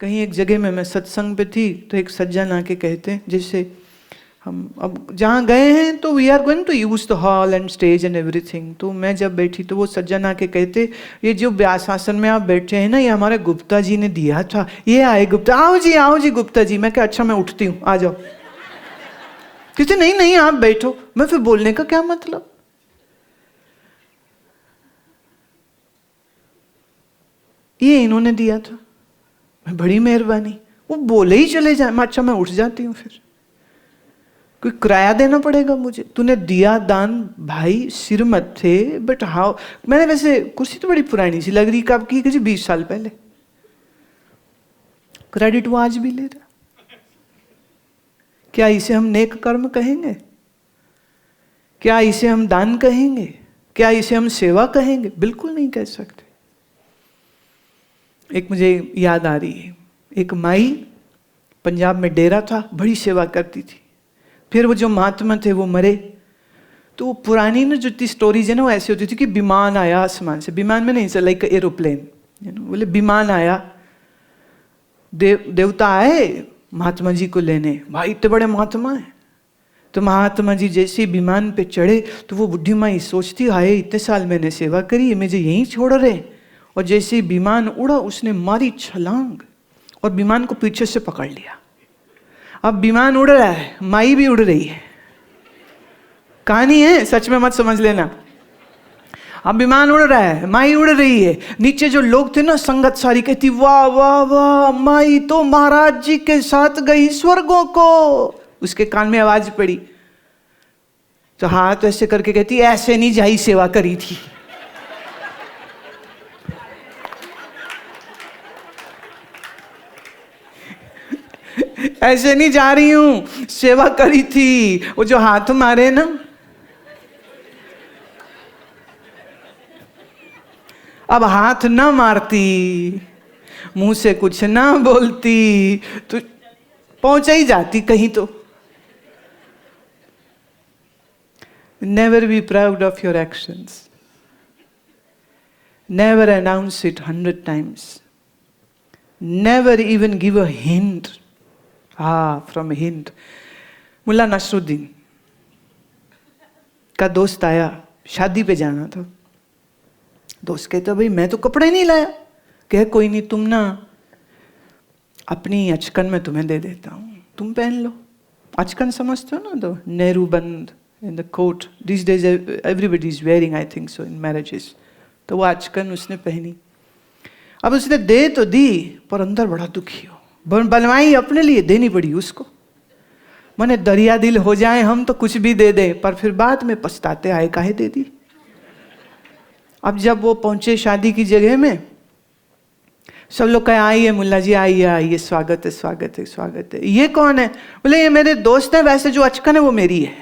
कहीं एक जगह में मैं सत्संग पे थी, तो एक सज्जन आके कहते हैं, जैसे हम अब जहाँ गए हैं तो we are going to use the hall and stage and everything. तो मैं जब बैठी तो वो सज्जन आके कहते, ये जो व्यास आसन में आप बैठे हैं ना, ये हमारे गुप्ता जी ने दिया था। ये आए गुप्ता, आओ जी गुप्ता जी। मैं क्या, अच्छा मैं उठती हूँ, आ जाओ। कहते नहीं नहीं आप बैठो। मैं फिर बोलने का क्या मतलब? ये इन्होंने दिया था, बड़ी मेहरबानी। वो बोले ही चले जाए, अच्छा मैं उठ जाती हूँ। फिर कोई किराया देना पड़ेगा मुझे? तूने दिया दान भाई, सिर मत थे। बट हाउ, मैंने वैसे कुर्सी तो बड़ी पुरानी सी लग रही, कब की? 20 साल पहले। क्रेडिट वो आज भी ले रहा। क्या इसे हम नेक कर्म कहेंगे? क्या इसे हम दान कहेंगे? क्या इसे हम सेवा कहेंगे? बिल्कुल नहीं कह सकते। एक मुझे याद आ रही है, एक माई पंजाब में डेरा था, बड़ी सेवा करती थी। फिर वो जो महात्मा थे वो मरे। तो पुरानी ना जो स्टोरीज है ना, वो ऐसी होती थी कि विमान आया आसमान से, विमान में नहीं सर, लाइक एरोप्लेन, बोले विमान आया, देवता आए महात्मा जी को लेने। भाई इतने बड़े महात्मा है। तो महात्मा जी जैसे ही विमान पे चढ़े तो वो बुढ़ी माई सोचती, हाय इतने साल मैंने सेवा करी, मुझे यहीं छोड़ रहे। और जैसे ही विमान उड़ा, उसने मारी छलांग और विमान को पीछे से पकड़ लिया। अब विमान उड़ रहा है, माई भी उड़ रही है। कहानी है, सच में मत समझ लेना। अब विमान उड़ रहा है, माई उड़ रही है। नीचे जो लोग थे ना, संगत सारी कहती, वाह वाह वाह, माई तो महाराज जी के साथ गई स्वर्गों को। उसके कान में आवाज पड़ी तो हाथ ऐसे करके कहती, ऐसे नहीं जाई, सेवा करी थी। ऐसे नहीं जा रही हूं, सेवा करी थी। वो जो हाथ मारे ना, अब हाथ ना मारती, मुंह से कुछ ना बोलती तो पहुंच ही जाती कहीं तो। Never be proud of your actions, never announce it 100 times, never even give a hint. From hint. Mulla Nasruddin का दोस्त आया, शादी पे जाना था। दोस्त कहता, भाई मैं तो कपड़े नहीं लाया। कहे कोई नहीं, तुम ना अपनी अचकन में तुम्हें दे देता हूं, तुम पहन लो। अचकन समझते हो ना, तो नेहरू बंद in the coat, this days everybody is wearing, I think so, in marriages. तो वो अचकन उसने पहनी। अब उसने दे तो दी, पर अंदर बड़ा दुखी हो। बनवाई अपने लिए, देनी पड़ी उसको। माने दरिया दिल हो जाए हम तो कुछ भी दे दे, पर फिर बाद में पछताते आए, काहे दे दी। अब जब वो पहुंचे शादी की जगह में, सब लोग कहे, आइए मुल्ला जी, आइए आइए, स्वागत है स्वागत है स्वागत है। ये कौन है? बोले ये मेरे दोस्त है, वैसे जो अचकन है वो मेरी है।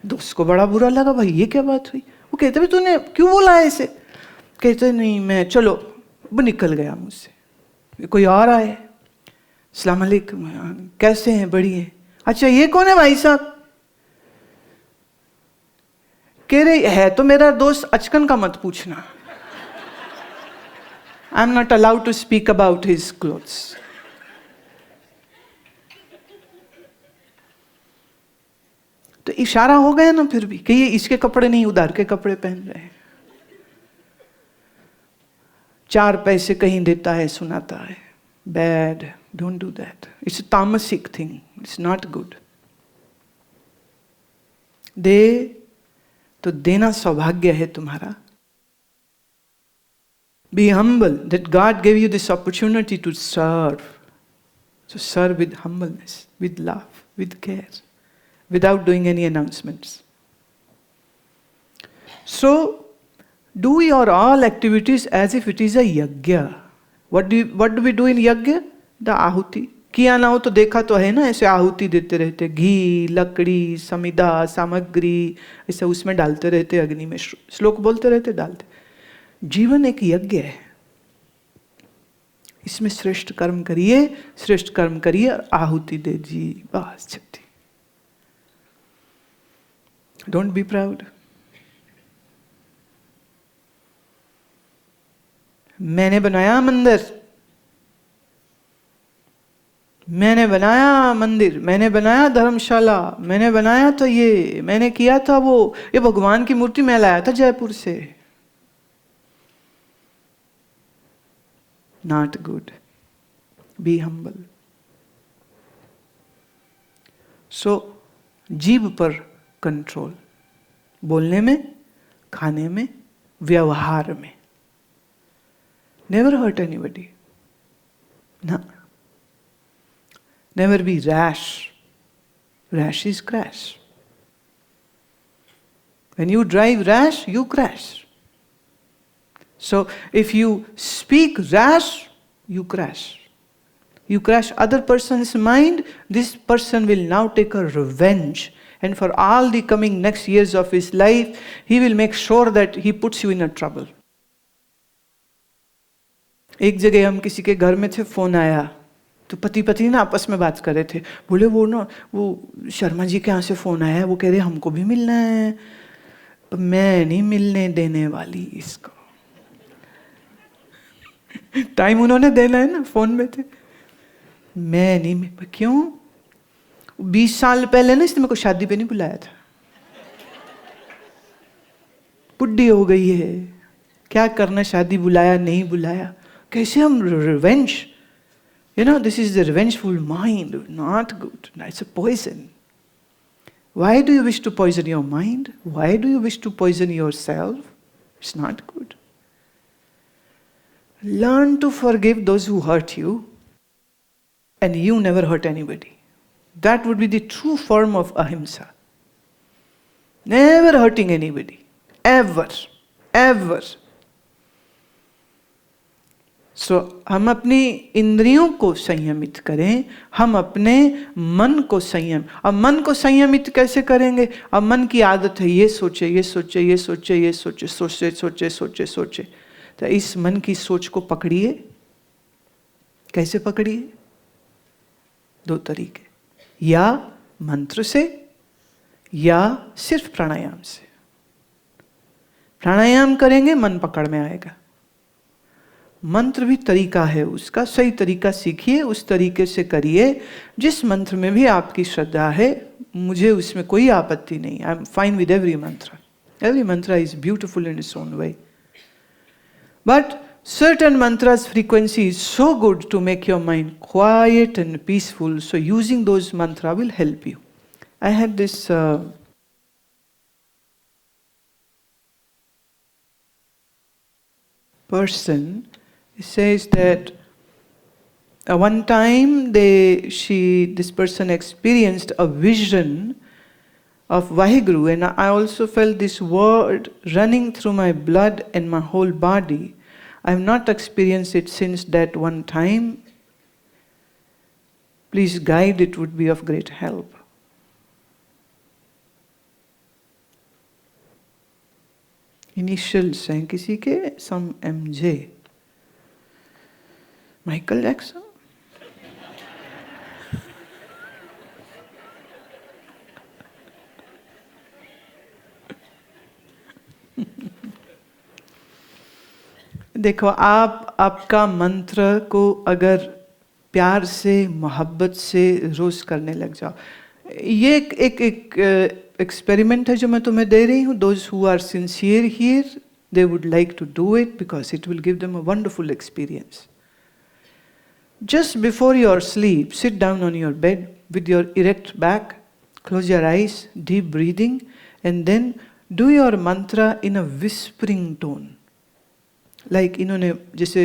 दोस्त को बड़ा बुरा लगा, भाई ये क्या बात हुई। वो कहते भाई तूने क्यों बोला ऐसे? कहते नहीं मैं, चलो। वो निकल गया मुझसे। कोई और आए, अस्सलाम वालेकुम, कैसे हैं? बढ़िया। अच्छा ये कौन है भाई साहब? कह रहे है तो मेरा दोस्त, अचकन का मत पूछना। I am not allowed to speak about his clothes. तो इशारा हो गया ना फिर भी कि ये इसके कपड़े नहीं, उधार के कपड़े पहन रहे हैं। 4 पैसे कहीं देता है, सुनाता है। Bad, don't do that, it's a तामसिक थिंग, इट्स नॉट गुड। दे तो देना सौभाग्य है तुम्हारा। Be humble that God gave you this opportunity to serve. So serve with humbleness, with love, with care, without doing any announcements. So do your all activities as if it is a yajna. What do we do in yajna? The ahuti. किया ना हो तो देखा तो है ना, ऐसे आहुति देते रहते, घी, लकड़ी, समिधा, सामग्री, ऐसे उसमें डालते रहते, अग्नि में श्लोक बोलते रहते, डालते। जीवन एक यज्ञ है, इसमें श्रेष्ठ कर्म करिए, श्रेष्ठ कर्म करिए और आहुति दे जी, बस छुट्टी। Don't be proud. मैंने बनाया मंदिर, मैंने बनाया मंदिर, मैंने बनाया धर्मशाला, मैंने बनाया था ये, मैंने किया था वो, ये भगवान की मूर्ति मैं लाया था जयपुर से। Not good. Be humble. So जीभ पर कंट्रोल, बोलने में, खाने में, व्यवहार में। नेवर हर्ट एनीबडी ना। Never be rash. Rash is crash. When you drive rash, you crash. So if you speak rash, you crash. You crash other person's mind. This person will now take a revenge. And for all the coming next years of his life, he will make sure that he puts you in a trouble. एक जगह हम किसी के घर में थे, phone आया, तो पति पत्नी ना आपस में बात कर रहे थे। बोले वो शर्मा जी के यहाँ से फोन आया है, वो कह रहे हमको भी मिलना है। मैं नहीं मिलने देने वाली इसको। टाइम उन्होंने देना है ना, फोन में थे। मैं नहीं, क्यों? 20 साल पहले ना इसने मेरे को शादी पे नहीं बुलाया था। बुढ़ी हो गई है, क्या करना, शादी बुलाया नहीं बुलाया। कैसे हम revenge, you know, this is the revengeful mind, not good. It's a poison. Why do you wish to poison your mind? Why do you wish to poison yourself? It's not good. Learn to forgive those who hurt you, and you never hurt anybody. That would be the true form of ahimsa. Never hurting anybody. Ever. Ever. So, हम अपनी इंद्रियों को संयमित करें, हम अपने मन को संयम। अब मन को संयमित कैसे करेंगे? अब मन की आदत है ये सोचे, ये सोचे, ये सोचे, ये सोचे, सोचे सोचे सोचे सोचे। तो इस मन की सोच को पकड़िए। कैसे पकड़िए? 2 तरीके, या मंत्र से या सिर्फ प्राणायाम से। प्राणायाम करेंगे मन पकड़ में आएगा। मंत्र भी तरीका है उसका, सही तरीका सीखिए, उस तरीके से करिए। जिस मंत्र में भी आपकी श्रद्धा है, मुझे उसमें कोई आपत्ति नहीं। I am fine with every मंत्र। एवरी मंत्र is beautiful in its own way, but certain mantras frequency is so good to make your mind quiet and peaceful, so using those mantra will help you. I had this person says that one time this person experienced a vision of Vaheguru, and I also felt this word running through my blood and my whole body. I have not experienced it since that one time. Please guide, it would be of great help. Initials हैं किसी के, some MJ. Michael Jackson? देखो, आपका मंत्र को अगर प्यार से, मोहब्बत से रोज करने लग जाओ, ये एक एक्सपेरिमेंट है जो मैं तुम्हें दे रही हूँ। Those who are sincere here, they would like to do it because it will give them a wonderful experience. Just before your sleep, sit down on your bed with your erect back, close your eyes, deep breathing, and then do your mantra in a whispering tone. Like इन्होंने जैसे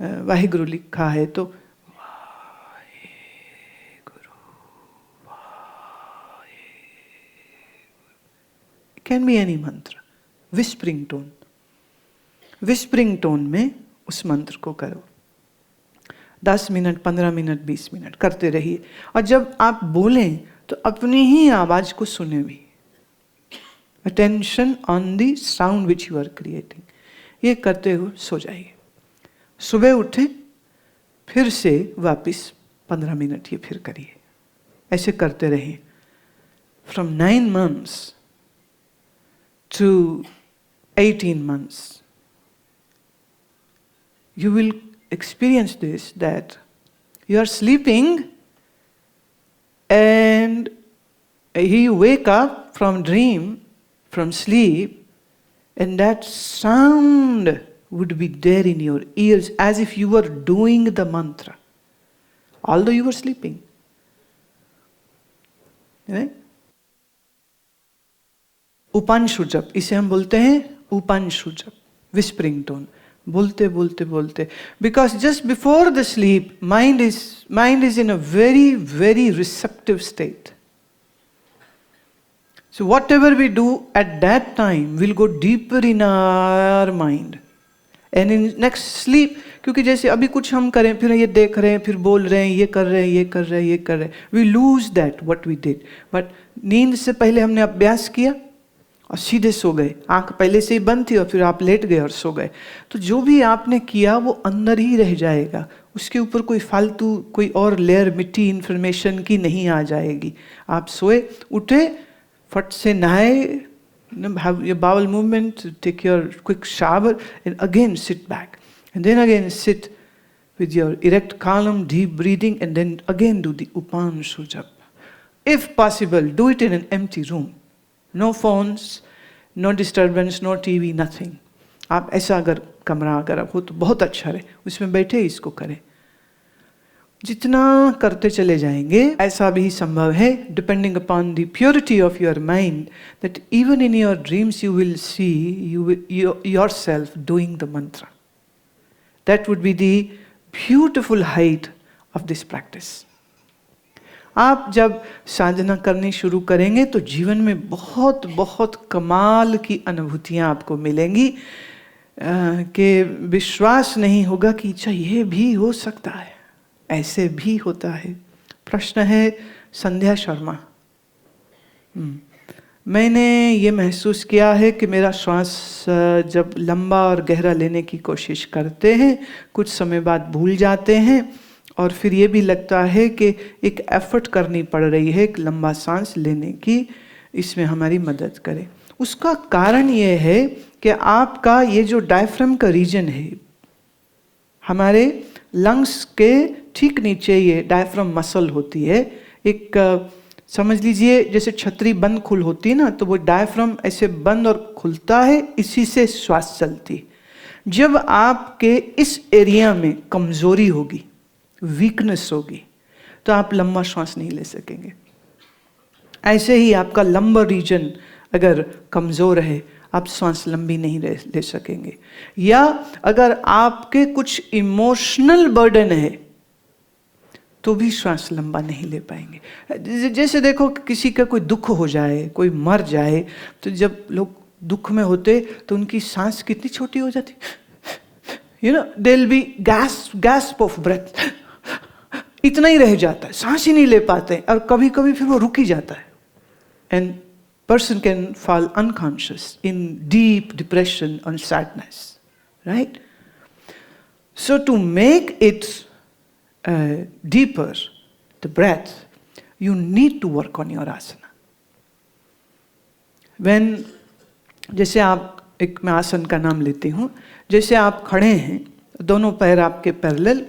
वाहिगुरु लिखा है तो it can be any mantra. Whispering tone. Whispering tone में उस मंत्र को करो। 10 मिनट, 15 मिनट, 20 मिनट करते रहिए। और जब आप बोलें तो अपनी ही आवाज को सुने भी। Attention on the sound which you are creating. ये करते हुए सो जाइए। सुबह उठे, फिर से वापस 15 मिनट ये फिर करिए। ऐसे करते रहिए। From 9 months to 18 months. you will experience this, that you are sleeping and you wake up from dream, from sleep, and that sound would be there in your ears as if you were doing the mantra, although you were sleeping. Right? उपांशु जप, इसे हम बोलते हैं उपांशु जप, whispering tone, बोलते बोलते बोलते. Because just before the sleep, mind is in a very, very receptive state. So whatever we do at that time will go deeper in our mind. And in next sleep, क्योंकि जैसे अभी कुछ हम करें, फिर ये देख रहे हैं, फिर बोल रहे हैं, ये कर रहे हैं, ये कर रहे हैं, ये कर रहे हैं, we lose that what we did. But नींद से पहले हमने अभ्यास किया और सीधे सो गए, आंख पहले से ही बंद थी और फिर आप लेट गए और सो गए, तो जो भी आपने किया वो अंदर ही रह जाएगा, उसके ऊपर कोई फालतू कोई और लेयर मिट्टी इन्फॉर्मेशन की नहीं आ जाएगी. आप सोए, उठे, फट से नहाए, have your bowel movement, take your quick shower, and again sit back, and then again sit with your erect column, deep breathing, and then again do the Upanshu Japa. If possible, do it in an empty room. No phones, no disturbance, no TV, nothing. आप ऐसा अगर कमरा अगर हो तो बहुत अच्छा रहे, उसमें बैठे इसको करें. जितना करते चले जाएंगे ऐसा भी संभव है, depending upon the purity of your mind, that even in your dreams you will see yourself doing the mantra. That would be the beautiful height of this practice. आप जब साधना करनी शुरू करेंगे तो जीवन में बहुत बहुत कमाल की अनुभूतियाँ आपको मिलेंगी कि विश्वास नहीं होगा कि अच्छा ये भी हो सकता है, ऐसे भी होता है. प्रश्न है संध्या शर्मा, मैंने ये महसूस किया है कि मेरा श्वास जब लंबा और गहरा लेने की कोशिश करते हैं कुछ समय बाद भूल जाते हैं, और फिर ये भी लगता है कि एक एफर्ट करनी पड़ रही है एक लंबा सांस लेने की, इसमें हमारी मदद करे. उसका कारण ये है कि आपका ये जो डायफ्राम का रीजन है, हमारे लंग्स के ठीक नीचे ये डायफ्राम मसल होती है. एक समझ लीजिए जैसे छतरी बंद खुल होती है ना, तो वो डायफ्राम ऐसे बंद और खुलता है, इसी से श्वास चलती. जब आपके इस एरिया में कमजोरी होगी, वीकनेस होगी, तो आप लंबा श्वास नहीं ले सकेंगे. ऐसे ही आपका लंबा रीजन अगर कमजोर है, आप श्वास लंबी नहीं ले सकेंगे. या अगर आपके कुछ इमोशनल बर्डन है तो भी श्वास लंबा नहीं ले पाएंगे. जैसे देखो किसी का कोई दुख हो जाए, कोई मर जाए, तो जब लोग दुख में होते तो उनकी सांस कितनी छोटी हो जाती, you know, they will be gasp of breath, इतना ही रह जाता है, सांस ही नहीं ले पाते, और कभी कभी फिर वो रुक ही जाता है. And person can fall unconscious in deep depression and sadness, right? So to make it deeper, the breath, you need to work on your asana. When, जैसे आप एक मैं आसन का नाम लेती हूँ, जैसे आप खड़े हैं, दोनों पैर आपके पैरेलल,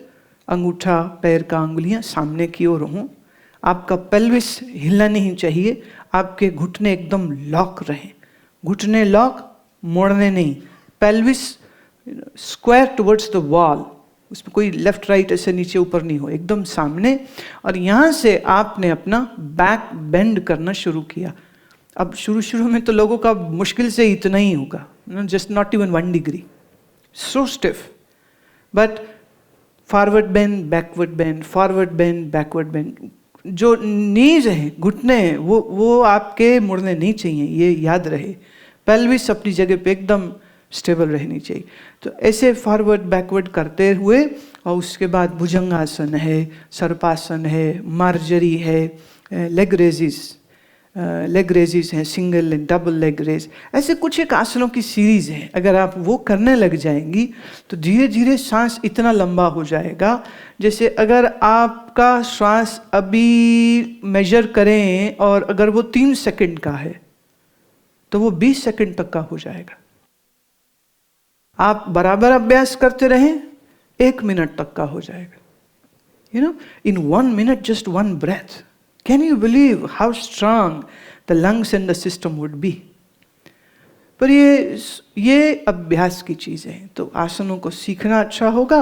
अंगूठा पैर का अंगुलियाँ सामने की ओर हों, आपका पेल्विस हिलना नहीं चाहिए, आपके घुटने एकदम लॉक रहें, घुटने लॉक, मोड़ने नहीं, pelvis square towards the wall, उसमें कोई लेफ्ट राइट ऐसे नीचे ऊपर नहीं हो, एकदम सामने. और यहाँ से आपने अपना बैक बेंड करना शुरू किया. अब शुरू में तो लोगों का मुश्किल से इतना ही होगा, just not even 1 degree, so stiff. But forward bend, backward bend, forward bend, backward bend. जो नीज है, घुटने हैं, वो आपके मुड़ने नहीं चाहिए, ये याद रहे. पेल्विस अपनी जगह पे एकदम स्टेबल रहनी चाहिए. तो ऐसे फॉरवर्ड बैकवर्ड करते हुए, और उसके बाद भुजंगासन है, सर्पासन है, मार्जरी है, लेग रेजिस हैं, single and double leg raise, ऐसे कुछ एक आसनों की सीरीज है. अगर आप वो करने लग जाएंगी तो धीरे धीरे सांस इतना लंबा हो जाएगा, जैसे अगर आपका श्वास अभी मेजर करें और अगर वो 3 सेकंड का है तो वो 20 सेकंड तक का हो जाएगा. आप बराबर अभ्यास करते रहें, 1 मिनट तक का हो जाएगा. In 1 minute, just one breath. Can you believe how strong the lungs and the system would be? पर ये अभ्यास की चीजें हैं. तो आसनों को सीखना अच्छा होगा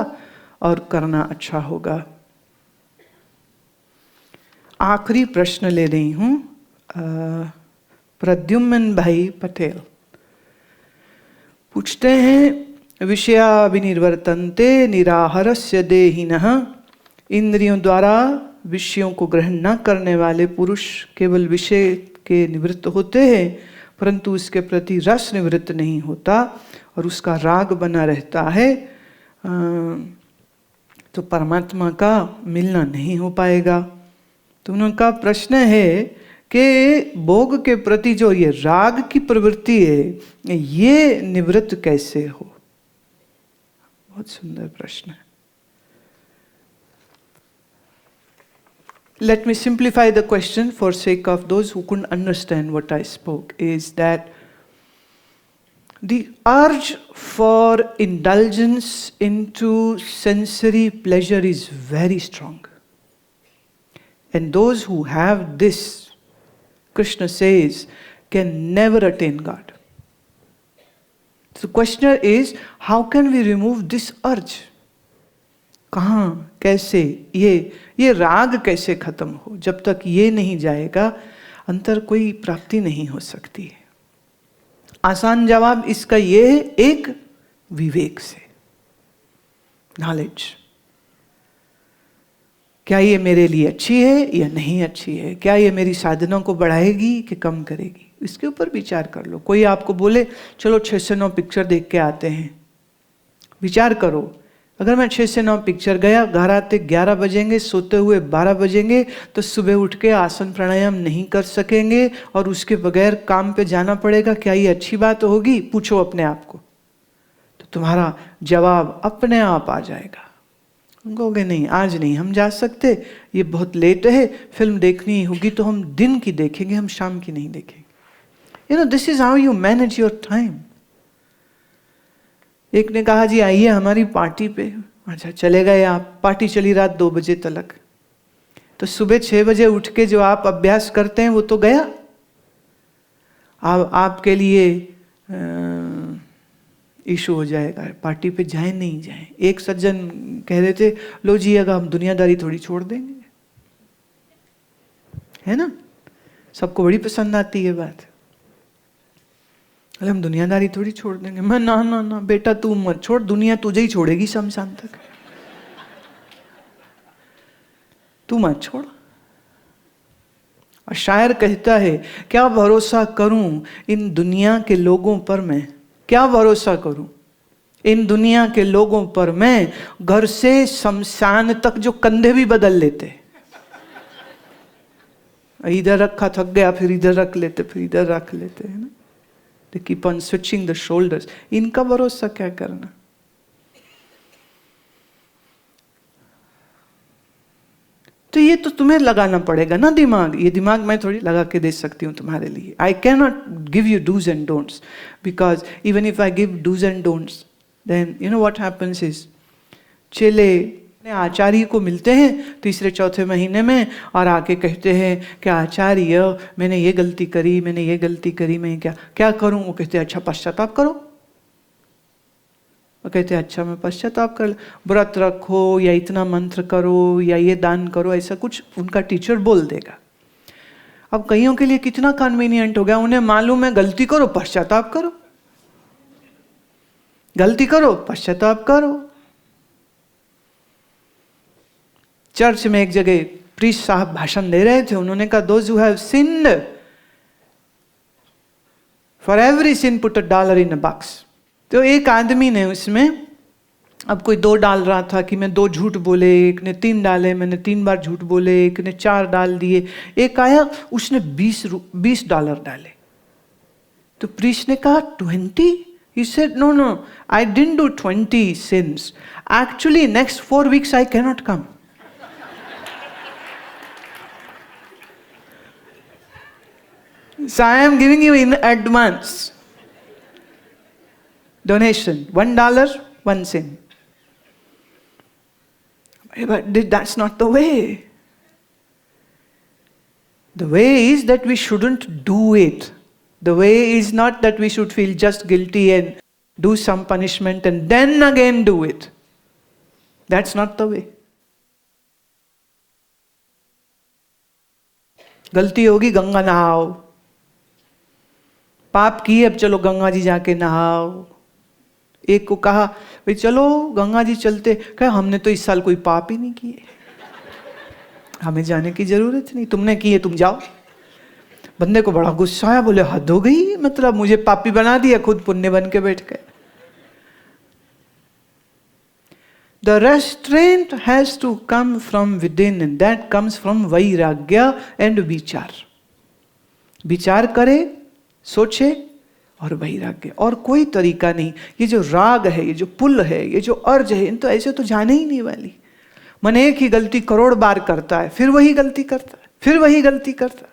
और करना अच्छा होगा. आखिरी प्रश्न ले रही हूं. प्रद्युम्न भाई पटेल पूछते हैं, विषया विनिर्वर्तन्ते निराहारस्य देहिनः. इंद्रियों द्वारा विषयों को ग्रहण न करने वाले पुरुष केवल विषय के निवृत्त होते हैं, परंतु उसके प्रति रस निवृत्त नहीं होता और उसका राग बना रहता है. तो परमात्मा का मिलना नहीं हो पाएगा. तो उनका प्रश्न है कि भोग के प्रति जो ये राग की प्रवृत्ति है, ये निवृत्त कैसे हो. बहुत सुंदर प्रश्न है. Let me simplify the question for sake of those who couldn't understand what I spoke, is that the urge for indulgence into sensory pleasure is very strong. And those who have this, Krishna says, can never attain God. So the question is, how can we remove this urge? कहाँ, कैसे, ये राग कैसे खत्म हो. जब तक ये नहीं जाएगा अंतर कोई प्राप्ति नहीं हो सकती है. आसान जवाब इसका ये है, एक विवेक से, नॉलेज. क्या ये मेरे लिए अच्छी है या नहीं अच्छी है, क्या ये मेरी साधनों को बढ़ाएगी कि कम करेगी, इसके ऊपर विचार कर लो. कोई आपको बोले चलो 6 से 9 पिक्चर देख के आते हैं, विचार करो. अगर मैं 6 से 9 पिक्चर गया, घर आते 11 बजेंगे, सोते हुए 12 बजेंगे, तो सुबह उठ के आसन प्राणायाम नहीं कर सकेंगे और उसके बगैर काम पे जाना पड़ेगा. क्या ये अच्छी बात होगी? पूछो अपने आप को. तो तुम्हारा जवाब अपने आप आ जाएगा. कहोगे नहीं, आज नहीं हम जा सकते, ये बहुत लेट है, फिल्म देखनी होगी तो हम दिन की देखेंगे, हम शाम की नहीं देखेंगे. This is how you manage your time. एक ने कहा जी आइए हमारी पार्टी पे. अच्छा चले गए आप. पार्टी चली रात 2 बजे तक. तो सुबह 6 बजे उठ के जो आप अभ्यास करते हैं वो तो गया. आपके लिए इशू हो जाएगा, पार्टी पे जाएं नहीं जाएं. एक सज्जन कह रहे थे, लो जी अगर हम दुनियादारी थोड़ी छोड़ देंगे, है ना. सबको बड़ी पसंद आती है बात. हम दुनियादारी थोड़ी छोड़ देंगे. मैं ना ना ना बेटा तू मत छोड़, दुनिया तुझे ही छोड़ेगी शमशान तक. तू मत छोड़. और शायर कहता है, क्या भरोसा करूं इन दुनिया के लोगों पर मैं, क्या भरोसा करूं इन दुनिया के लोगों पर मैं, घर से शमशान तक जो कंधे भी बदल लेते. इधर रखा थक गया, फिर इधर रख लेते, फिर इधर रख लेते, है ना. They keep on switching the shoulders. इनका भरोसा क्या करना. तो ये तो तुम्हें लगाना पड़ेगा ना दिमाग. ये दिमाग मैं थोड़ी लगा के दे सकती हूँ तुम्हारे लिए. I cannot give you do's and don'ts, because even if I give do's and don'ts, then you know what happens is, चेले आचार्य को मिलते हैं 3-4 महीने में और आके कहते हैं कि आचार्य मैंने ये गलती करी, मैंने ये गलती करी, मैं क्या करूं. वो कहते हैं अच्छा पश्चाताप करो. वो कहते हैं अच्छा मैं पश्चाताप कर, व्रत रखो या इतना मंत्र करो या ये दान करो, ऐसा कुछ उनका टीचर बोल देगा. अब कईयों के लिए कितना कन्वीनियंट हो गया, उन्हें मालूम है गलती करो पश्चाताप करो, गलती करो पश्चाताप करो. चर्च में एक जगह प्रीस्ट साहब भाषण दे रहे थे. उन्होंने कहा, those who have sinned, for every sin put a $1 in a box. तो एक आदमी ने उसमें, अब कोई 2 डाल रहा था कि मैं 2 झूठ बोले, एक ने 3 डाले, मैंने 3 बार झूठ बोले, एक ने 4 डाल दिए. एक आया उसने $20 डाले. तो प्रीस्ट ने कहा 20. He said, no, I didn't do 20 sins. Actually, next 4 weeks I cannot come. So I am giving you in advance donation, $1, 1 sin. But that's not the way. The way is that we shouldn't do it. The way is not that we should feel just guilty and do some punishment and then again do it. That's not the way. गलती होगी, गंगा नहाओ. पाप किए, अब चलो गंगा जी जाके नहाओ. एक को कहा भाई चलो गंगा जी चलते, कहा हमने तो इस साल कोई पाप ही नहीं किए, हमें जाने की जरूरत नहीं, तुमने किए तुम जाओ. बंदे को बड़ा गुस्सा आया, बोले हद हो गई, मतलब मुझे पापी बना दिया, खुद पुण्य बन के बैठ गए. The restraint has to come from within, and that comes from vairagya and vichar. विचार करे, सोचे और वैराग्य, और कोई तरीका नहीं. ये जो राग है, ये जो पुल है, ये जो अर्ज है, इन तो ऐसे तो जाने ही नहीं वाली. मन एक ही गलती करोड़ बार करता है, फिर वही गलती करता है, फिर वही गलती करता है.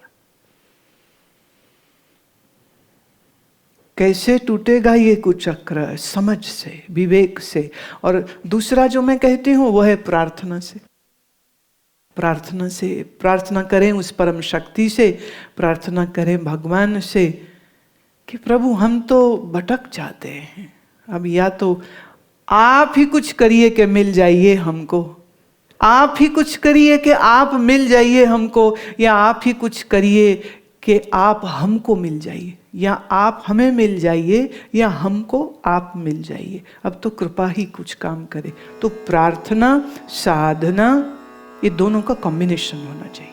कैसे टूटेगा ये कुचक्र? समझ से, विवेक से. और दूसरा जो मैं कहती हूं वो है प्रार्थना से. प्रार्थना से, प्रार्थना करें उस परम शक्ति से, प्रार्थना करें भगवान से कि प्रभु हम तो भटक जाते हैं, अब या तो आप ही कुछ करिए कि मिल जाइए हमको, आप ही कुछ करिए कि आप मिल जाइए हमको, या आप ही कुछ करिए कि आप हमको मिल जाइए, या आप हमें मिल जाइए, या हमको आप मिल जाइए. अब तो कृपा ही कुछ काम करे. तो प्रार्थना, साधना, ये दोनों का कॉम्बिनेशन होना चाहिए.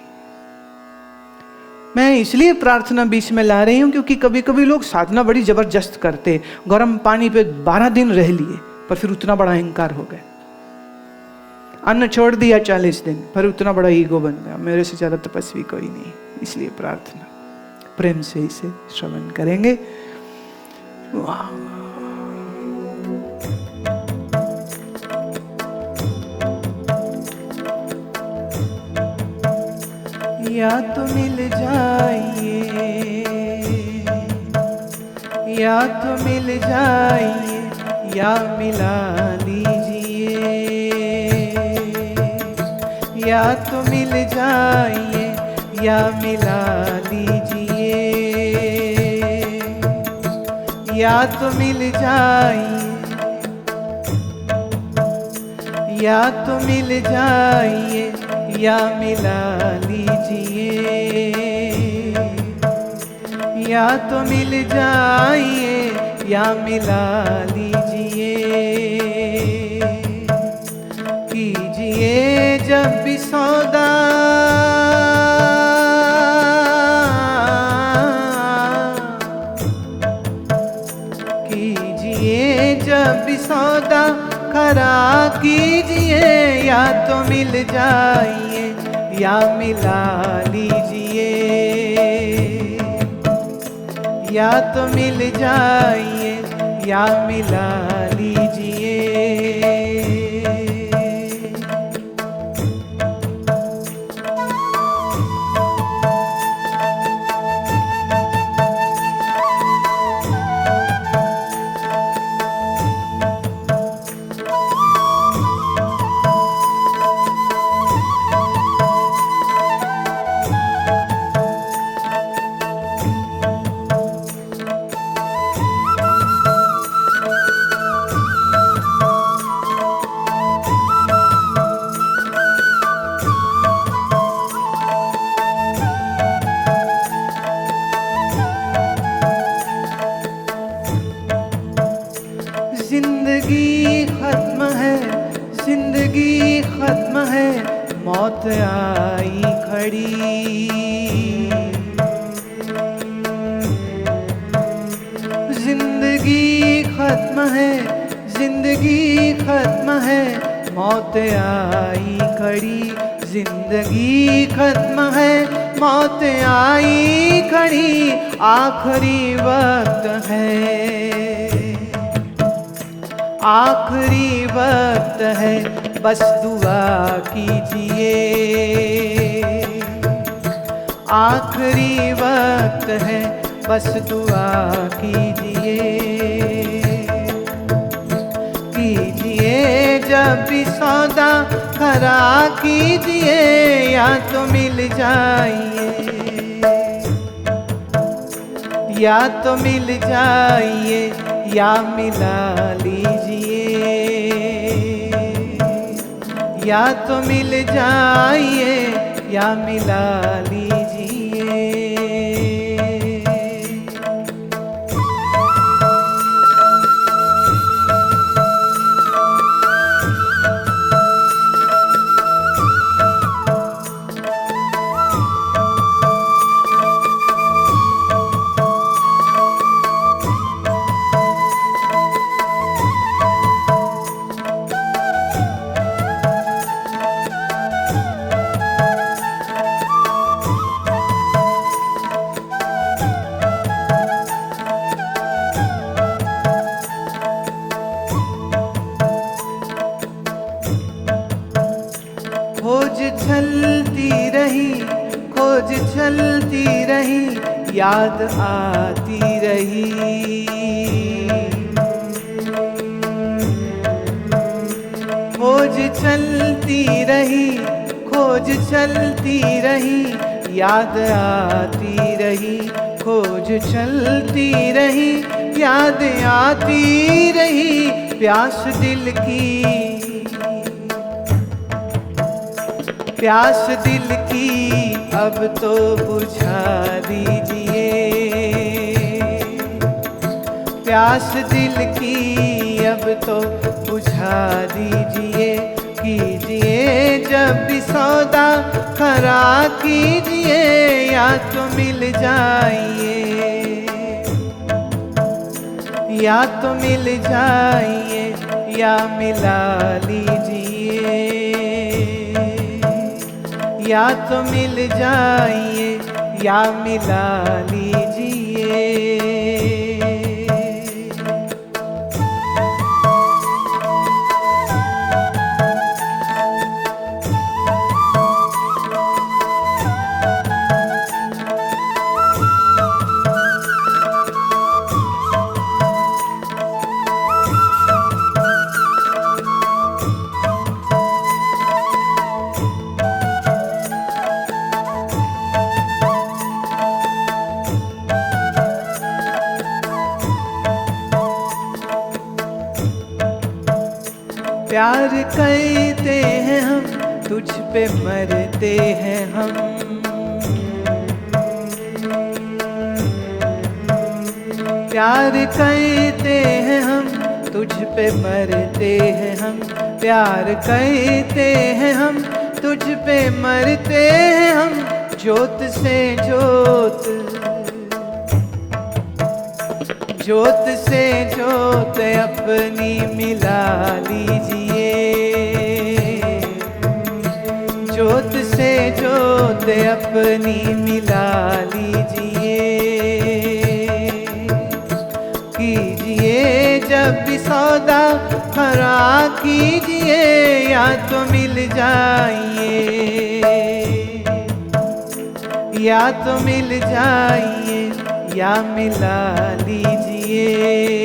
मैं इसलिए प्रार्थना बीच में ला रही हूं क्योंकि कभी कभी लोग साधना बड़ी जबरदस्त करते हैं. गर्म पानी पे 12 दिन रह लिए पर फिर उतना बड़ा अहंकार हो गया. अन्न छोड़ दिया 40 दिन पर उतना बड़ा ईगो बन गया, मेरे से ज्यादा तपस्वी कोई नहीं. इसलिए प्रार्थना प्रेम से इसे श्रवण करेंगे. वाह, या तो मिल जाइए, या तो मिल जाइए, या मिला लीजिए, या तो मिल जाइए, या मिला लीजिए, या तो मिल जाइए, या तो मिल जाइए, या मिला लीजिए, या तो मिल जाइए, या मिला लीजिए. कीजिए जब भी सौदा, कीजिए जब भी सौदा, खरा कीजिए, या तो मिल जाइए, या मिला लीजिए, या तो मिल जाइए, या मिला लीजिए. जिंदगी खत्म है, जिंदगी खत्म है, मौत आई खड़ी. जिंदगी खत्म है, जिंदगी खत्म है, मौत आई खड़ी. जिंदगी खत्म है, मौत आई खड़ी. आखिरी वक्त है, आखिरी वक्त है, बस दुआ कीजिए. आखिरी वक्त है, बस दुआ कीजिए. कीजिए जब भी सौदा खरा कीजिए, या तो मिल जाइए, या तो मिल जाइए, या मिला लीजिए, या तो मिल जाइए, या मिला लीजिए। खोज चलती रही, खोज चलती रही, याद आती रही। खोज चलती रही, खोज चलती रही, याद आती रही। खोज चलती रही, याद आती रही। प्यास दिल की, प्यास दिल की अब तो बुझा दीजिए। प्यास दिल की अब तो बुझा दीजिए। कीजिए जब भी सौदा खरा कीजिए, या तो मिल जाइए, या तो मिल जाइए, या मिला लीजिए, या तो मिल जाइए, या मिला लीजिए। प्यार करते हैं हम, तुझ पे मरते हैं हम। प्यार करते हैं हम, तुझ पे मरते हैं हम। प्यार करते हैं हम, तुझ पे मरते हैं हम। जोत से जोत, जोत से जोत अपनी मिला लीजिए। जोत से जोत अपनी मिला लीजिए। कीजिए जब भी सौदा खरा कीजिए, या तो मिल जाइए, या तो मिल जाइए, या मिला लीजिए।